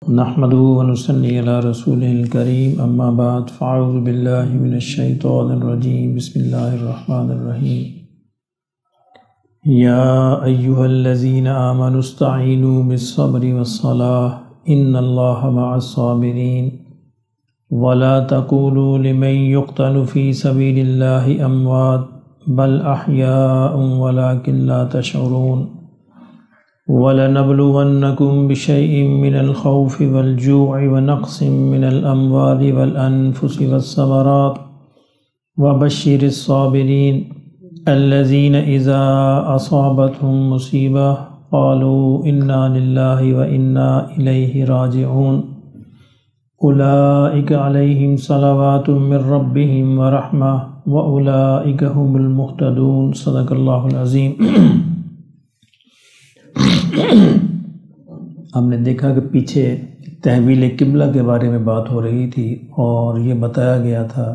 نحمدہ ونصلی علی رسولہ الکریم اما بعد فاعوذ باللہ من الشیطان الرجیم بسم اللہ الرحمن الرحیم یا ایہا الذین آمنوا استعینوا بالصبر والصلاة ان اللہ مع الصابرین ولا تقولوا لمن يقتل في سبيل الله اموات بل احیاء ولكن لا تشعرون وَلَنَبْلُوَنَّكُمْ بِشَيْءٍ مِّنَ الْخَوْفِ وَالْجُوعِ وَنَقْصٍ مِّنَ الْأَمْوَالِ وَالْأَنفُسِ وَالثَّمَرَاتِ وَبَشِّرِ الصَّابِرِينَ الَّذِينَ إِذَا أَصَابَتْهُم مُّصِيبَةٌ قَالُوا إِنَّا لِلَّهِ وَإِنَّا إِلَيْهِ رَاجِعُونَ أُولَٰئِكَ عَلَيْهِمْ صَلَوَاتٌ مِّن رَّبِّهِمْ وَرَحْمَةٌ وَأُولَٰئِكَ هُمُ الْمُهْتَدُونَ صدق اللہ العظیم۔ ہم نے دیکھا کہ پیچھے تحویل قبلہ کے بارے میں بات ہو رہی تھی اور یہ بتایا گیا تھا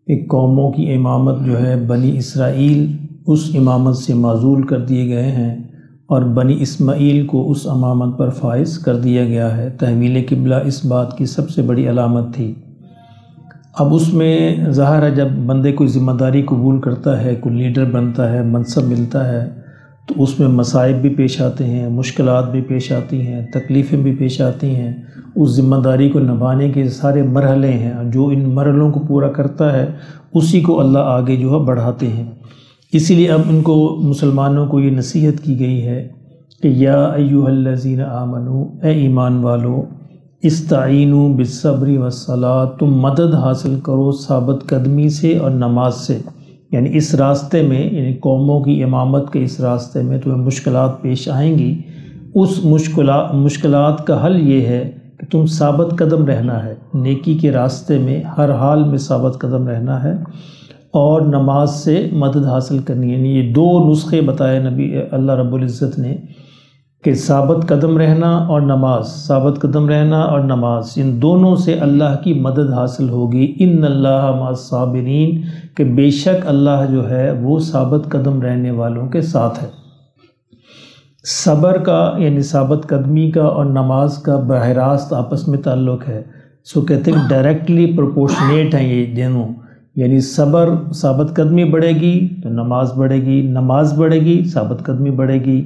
کہ قوموں کی امامت جو ہے بنی اسرائیل اس امامت سے معزول کر دیے گئے ہیں اور بنی اسماعیل کو اس امامت پر فائز کر دیا گیا ہے۔ تحویل قبلہ اس بات کی سب سے بڑی علامت تھی۔ اب اس میں ظاہر ہے جب بندے کوئی ذمہ داری قبول کرتا ہے، کوئی لیڈر بنتا ہے، منصب ملتا ہے، تو اس میں مصائب بھی پیش آتے ہیں، مشکلات بھی پیش آتی ہیں، تکلیفیں بھی پیش آتی ہیں۔ اس ذمہ داری کو نبھانے کے سارے مرحلے ہیں، جو ان مرحلوں کو پورا کرتا ہے اسی کو اللہ آگے جو ہے بڑھاتے ہیں۔ اسی لیے اب ان کو مسلمانوں کو یہ نصیحت کی گئی ہے کہ یا ایھا الذین آمنو، اے ایمان والو، استعینوا بالصبر والصلاۃ، تم مدد حاصل کرو ثابت قدمی سے اور نماز سے۔ یعنی اس راستے میں، یعنی قوموں کی امامت کے اس راستے میں تمہیں مشکلات پیش آئیں گی، اس مشکلات کا حل یہ ہے کہ تم ثابت قدم رہنا ہے، نیکی کے راستے میں ہر حال میں ثابت قدم رہنا ہے اور نماز سے مدد حاصل کرنی ہے۔ یعنی یہ دو نسخے بتائے نبی اللہ رب العزت نے کہ ثابت قدم رہنا اور نماز، ثابت قدم رہنا اور نماز، ان دونوں سے اللہ کی مدد حاصل ہوگی۔ ان اللہ مع الصابرین، کہ بے شک اللہ جو ہے وہ ثابت قدم رہنے والوں کے ساتھ ہے۔ صبر کا یعنی ثابت قدمی کا اور نماز کا براہ راست آپس میں تعلق ہے، سو کہتے ہیں ڈائریکٹلی پروپورشنیٹ ہیں یہ دونوں۔ یعنی صبر، ثابت قدمی بڑھے گی تو نماز بڑھے گی، نماز بڑھے گی ثابت قدمی بڑھے گی،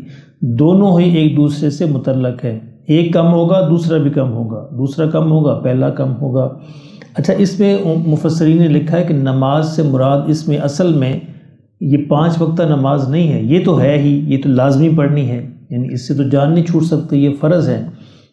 دونوں ہی ایک دوسرے سے متعلق ہے۔ ایک کم ہوگا دوسرا بھی کم ہوگا، دوسرا کم ہوگا پہلا کم ہوگا۔ اچھا، اس میں مفسرین نے لکھا ہے کہ نماز سے مراد اس میں اصل میں یہ 5 وقتہ نماز نہیں ہے، یہ تو ہے ہی، یہ تو لازمی پڑھنی ہے، یعنی اس سے تو جان نہیں چھوٹ سکتی، یہ فرض ہے۔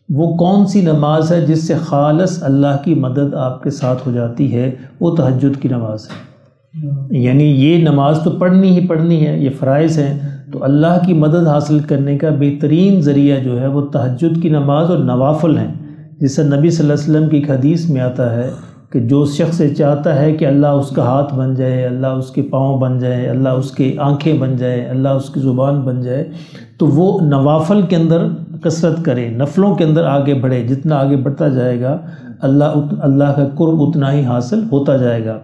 وہ کون سی نماز ہے جس سے خالص اللہ کی مدد آپ کے ساتھ ہو جاتی ہے؟ وہ تہجد کی نماز ہے۔ یعنی یہ نماز تو پڑھنی ہی پڑھنی ہے، یہ فرائض ہیں، تو اللہ کی مدد حاصل کرنے کا بہترین ذریعہ جو ہے وہ تہجد کی نماز اور نوافل ہیں۔ جیسے نبی صلی اللہ علیہ وسلم کی ایک حدیث میں آتا ہے کہ جو شخص چاہتا ہے کہ اللہ اس کا ہاتھ بن جائے، اللہ اس کے پاؤں بن جائے، اللہ اس کے آنکھیں بن جائے، اللہ اس کی زبان بن جائے، تو وہ نوافل کے اندر کثرت کرے، نفلوں کے اندر آگے بڑھے۔ جتنا آگے بڑھتا جائے گا اللہ کا قرب اتنا ہی حاصل ہوتا جائے گا۔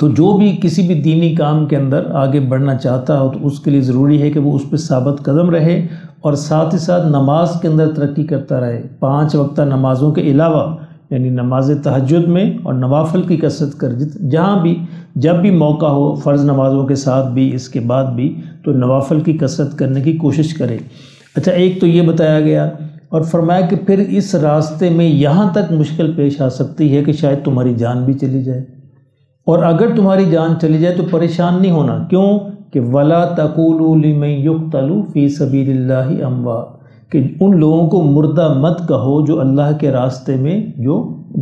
تو جو بھی کسی بھی دینی کام کے اندر آگے بڑھنا چاہتا ہو تو اس کے لیے ضروری ہے کہ وہ اس پہ ثابت قدم رہے اور ساتھ ہی ساتھ نماز کے اندر ترقی کرتا رہے، 5 وقتہ نمازوں کے علاوہ، یعنی نماز تہجد میں اور نوافل کی کثرت کر، جہاں بھی جب بھی موقع ہو، فرض نمازوں کے ساتھ بھی، اس کے بعد بھی، تو نوافل کی کثرت کرنے کی کوشش کرے۔ اچھا، ایک تو یہ بتایا گیا اور فرمایا کہ پھر اس راستے میں یہاں تک مشکل پیش آ سکتی ہے کہ شاید تمہاری جان بھی چلی جائے، اور اگر تمہاری جان چلی جائے تو پریشان نہیں ہونا۔ کیوں کہ وَلَا تَقُولُوا لِمَن يُقْتَلُ فِي سَبِيلِ اللَّهِ أَمْوَاتٌ، کہ ان لوگوں کو مردہ مت کہو جو اللہ کے راستے میں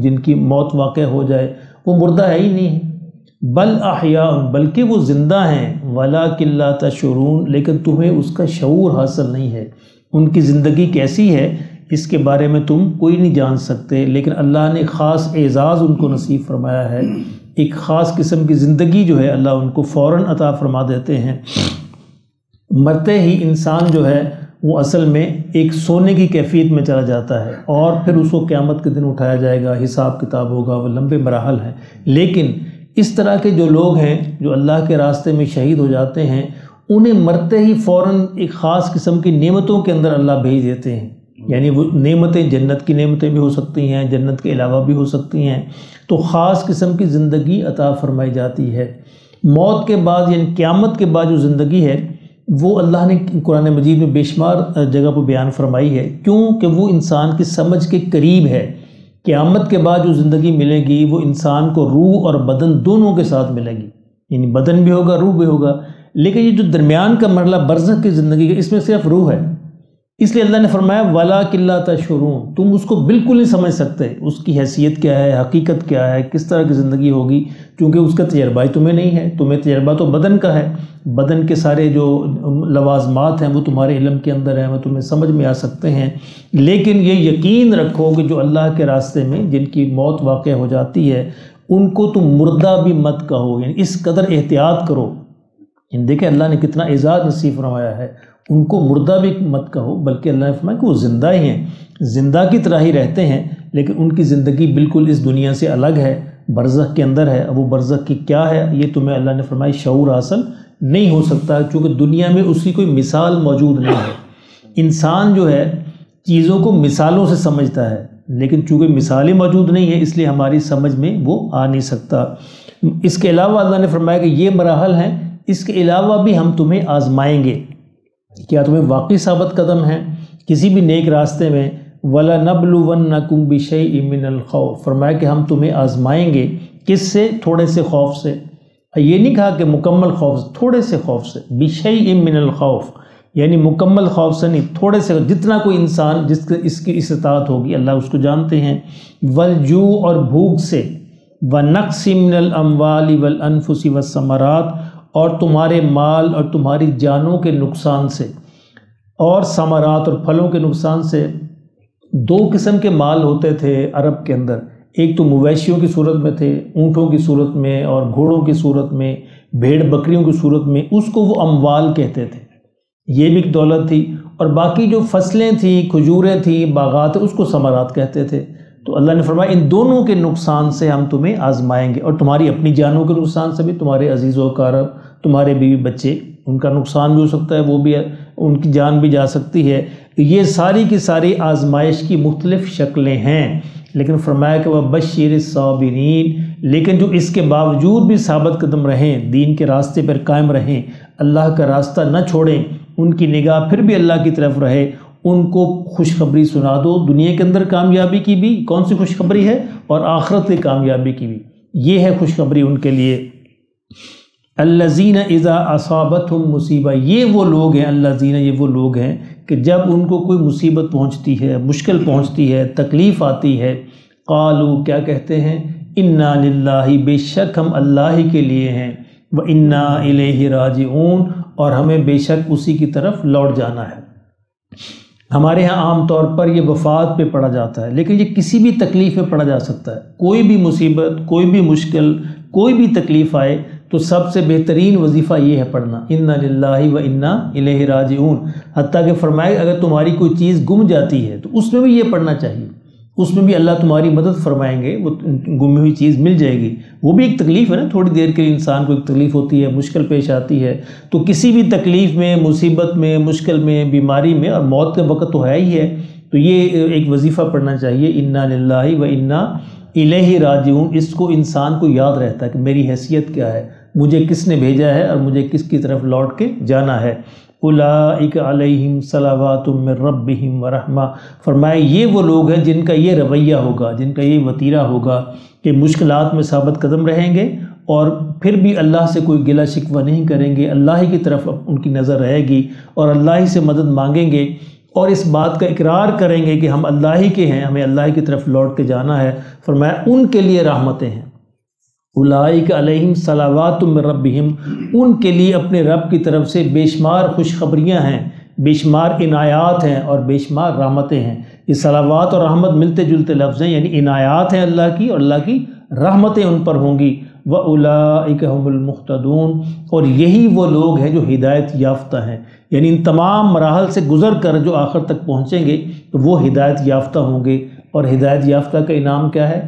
جن کی موت واقع ہو جائے، وہ مردہ ہے ہی نہیں ہے، بل احیاء، بلکہ وہ زندہ ہیں، وَلَٰكِن لَا تَشْعُرُونَ، لیکن تمہیں اس کا شعور حاصل نہیں ہے۔ ان کی زندگی کیسی ہے اس کے بارے میں تم کوئی نہیں جان سکتے، لیکن اللہ نے خاص اعزاز ان کو نصیب فرمایا ہے، ایک خاص قسم کی زندگی جو ہے اللہ ان کو فوراً عطا فرما دیتے ہیں۔ مرتے ہی انسان جو ہے وہ اصل میں ایک سونے کی کیفیت میں چلا جاتا ہے اور پھر اس کو قیامت کے دن اٹھایا جائے گا، حساب کتاب ہوگا، وہ لمبے مراحل ہیں۔ لیکن اس طرح کے جو لوگ ہیں جو اللہ کے راستے میں شہید ہو جاتے ہیں، انہیں مرتے ہی فوراً ایک خاص قسم کی نعمتوں کے اندر اللہ بھیج دیتے ہیں۔ یعنی وہ نعمتیں جنت کی نعمتیں بھی ہو سکتی ہیں، جنت کے علاوہ بھی ہو سکتی ہیں، تو خاص قسم کی زندگی عطا فرمائی جاتی ہے۔ موت کے بعد یعنی قیامت کے بعد جو زندگی ہے وہ اللہ نے قرآن مجید میں بے شمار جگہ پر بیان فرمائی ہے، کیونکہ وہ انسان کی سمجھ کے قریب ہے۔ قیامت کے بعد جو زندگی ملے گی وہ انسان کو روح اور بدن دونوں کے ساتھ ملے گی، یعنی بدن بھی ہوگا، روح بھی ہوگا، لیکن یہ جو درمیان کا مرحلہ برزخ کی زندگی ہے اس میں صرف روح ہے۔ اس لیے اللہ نے فرمایا وَلَٰكِن لَا تَشْعُرُونَ، تم اس کو بالکل نہیں سمجھ سکتے، اس کی حیثیت کیا ہے، حقیقت کیا ہے، کس طرح کی زندگی ہوگی، کیونکہ اس کا تجربہ ہی تمہیں نہیں ہے۔ تمہیں تجربہ تو بدن کا ہے، بدن کے سارے جو لوازمات ہیں وہ تمہارے علم کے اندر ہیں، وہ تمہیں سمجھ میں آ سکتے ہیں، لیکن یہ یقین رکھو کہ جو اللہ کے راستے میں جن کی موت واقع ہو جاتی ہے ان کو تم مردہ بھی مت کہو، یعنی اس قدر احتیاط کرو۔ یعنی دیکھیں اللہ نے کتنا اعزاز نصیب فرمایا ہے، ان کو مردہ بھی مت کہو، بلکہ اللہ نے فرمایا کہ وہ زندہ ہی ہیں، زندہ کی طرح ہی رہتے ہیں، لیکن ان کی زندگی بالکل اس دنیا سے الگ ہے، برزخ کے اندر ہے۔ اب وہ برزخ کی کیا ہے یہ تمہیں اللہ نے فرمایا شعور حاصل نہیں ہو سکتا، چونکہ دنیا میں اس کی کوئی مثال موجود نہیں ہے۔ انسان جو ہے چیزوں کو مثالوں سے سمجھتا ہے، لیکن چونکہ مثالیں موجود نہیں ہیں اس لیے ہماری سمجھ میں وہ آ نہیں سکتا۔ اس کے علاوہ اللہ نے فرمایا کہ یہ مراحل ہیں، اس کے علاوہ بھی ہم تمہیں آزمائیں گے۔ کیا تمہیں واقعی ثابت قدم ہیں کسی بھی نیک راستے میں؟ وَلَنَبْلُوَنَّكُمْ بِشَيْءٍ مِّنَ الْخَوْفِ، فرمایا کہ ہم تمہیں آزمائیں گے، کس سے؟ تھوڑے سے خوف سے۔ یہ نہیں کہا کہ مکمل خوف سے، تھوڑے سے خوف سے، بِشَيْءٍ مِّنَ الْخَوْفِ، یعنی مکمل خوف سے نہیں، تھوڑے سے، جتنا کوئی انسان اس کی استطاعت ہوگی اللہ اس کو جانتے ہیں۔ وَالْجُوعِ، اور بھوک سے، وَنَقْصٍ مِّنَ الْأَمْوَالِ وَالْأَنفُسِ وَالثَّمَرَاتِ، اور تمہارے مال اور تمہاری جانوں کے نقصان سے، اور ثمرات اور پھلوں کے نقصان سے۔ دو قسم کے مال ہوتے تھے عرب کے اندر، ایک تو مویشیوں کی صورت میں تھے، اونٹوں کی صورت میں اور گھوڑوں کی صورت میں، بھیڑ بکریوں کی صورت میں، اس کو وہ اموال کہتے تھے، یہ بھی ایک دولت تھی۔ اور باقی جو فصلیں تھیں، کھجوریں تھیں، باغات، اس کو ثمرات کہتے تھے۔ تو اللہ نے فرمایا ان دونوں کے نقصان سے ہم تمہیں آزمائیں گے، اور تمہاری اپنی جانوں کے نقصان سے بھی، تمہارے عزیز و اقارب، تمہارے بیوی بچے، ان کا نقصان بھی ہو سکتا ہے، وہ بھی، ان کی جان بھی جا سکتی ہے۔ یہ ساری کی ساری آزمائش کی مختلف شکلیں ہیں، لیکن فرمایا کہ وَبَشِّرِ الصَّابِرِينَ، لیکن جو اس کے باوجود بھی ثابت قدم رہیں، دین کے راستے پر قائم رہیں، اللہ کا راستہ نہ چھوڑیں، ان کی نگاہ پھر بھی اللہ کی طرف رہے، ان کو خوشخبری سنا دو، دنیا کے اندر کامیابی کی بھی، کون سی خوشخبری ہے، اور آخرت کی کامیابی کی بھی، یہ ہے خوشخبری ان کے لیے۔ الذین اذا اصابتہم مصیبہ، یہ وہ لوگ ہیں، الذین، یہ وہ لوگ ہیں کہ جب ان کو کوئی مصیبت پہنچتی ہے، مشکل پہنچتی ہے، تکلیف آتی ہے، قالوا، کیا کہتے ہیں؟ انا للہ، بے شک ہم اللہ ہی کے لیے ہیں، وانا الیہ راجعون، اور ہمیں بے شک اسی کی طرف لوٹ جانا ہے۔ ہمارے ہاں عام طور پر یہ وفات پہ پڑھا جاتا ہے، لیکن یہ کسی بھی تکلیف میں پڑھا جا سکتا ہے، کوئی بھی مصیبت، کوئی بھی مشکل، کوئی بھی تکلیف آئے تو سب سے بہترین وظیفہ یہ ہے پڑھنا، انا للہ و انا الیہ راجعون۔ حتیٰ کہ فرمائے اگر تمہاری کوئی چیز گم جاتی ہے تو اس میں بھی یہ پڑھنا چاہیے، اس میں بھی اللہ تمہاری مدد فرمائیں گے، وہ گمی ہوئی چیز مل جائے گی۔ وہ بھی ایک تکلیف ہے نا، تھوڑی دیر کے لیے انسان کو ایک تکلیف ہوتی ہے، مشکل پیش آتی ہے، تو کسی بھی تکلیف میں، مصیبت میں، مشکل میں، بیماری میں، اور موت کے وقت تو ہے ہی ہے، تو یہ ایک وظیفہ پڑھنا چاہیے، انا للہ و انا الیہ راجعون۔ اس کو انسان کو یاد رہتا ہے کہ میری حیثیت کیا ہے، مجھے کس نے بھیجا ہے اور مجھے کس کی طرف لوٹ کے جانا ہے۔ اولئک علیہم صلوات من ربہم ورحمہ، فرمائے یہ وہ لوگ ہیں جن کا یہ رویہ ہوگا، جن کا یہ وتیرہ ہوگا کہ مشکلات میں ثابت قدم رہیں گے، اور پھر بھی اللہ سے کوئی گلہ شکوہ نہیں کریں گے، اللہ ہی کی طرف ان کی نظر رہے گی، اور اللہ ہی سے مدد مانگیں گے، اور اس بات کا اقرار کریں گے کہ ہم اللہ ہی کے ہیں، ہمیں اللہ ہی کی طرف لوٹ کے جانا ہے۔ فرمایا ان کے لیے رحمتیں ہیں، اولئک علیہم صلوات من ربہم، ان کے لیے اپنے رب کی طرف سے بے شمار خوشخبریاں ہیں، بے شمار عنایات ہیں، اور بے شمار رحمتیں ہیں۔ یہ صلوات اور رحمت ملتے جلتے لفظ ہیں، یعنی عنایات ہیں اللہ کی، اور اللہ کی رحمتیں ان پر ہوں گی۔ وَأُولَئِكَ هُمُ الْمُهْتَدُونَ، اور یہی وہ لوگ ہیں جو ہدایت یافتہ ہیں، یعنی ان تمام مراحل سے گزر کر جو آخر تک پہنچیں گے تو وہ ہدایت یافتہ ہوں گے، اور ہدایت یافتہ کا انعام کیا ہے؟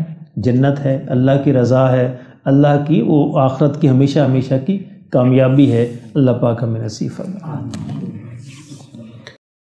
جنت ہے، اللہ کی رضا ہے، اللہ کی وہ آخرت کی ہمیشہ ہمیشہ کی کامیابی ہے۔ اللہ پاک ہمیں نصیب فرمائے۔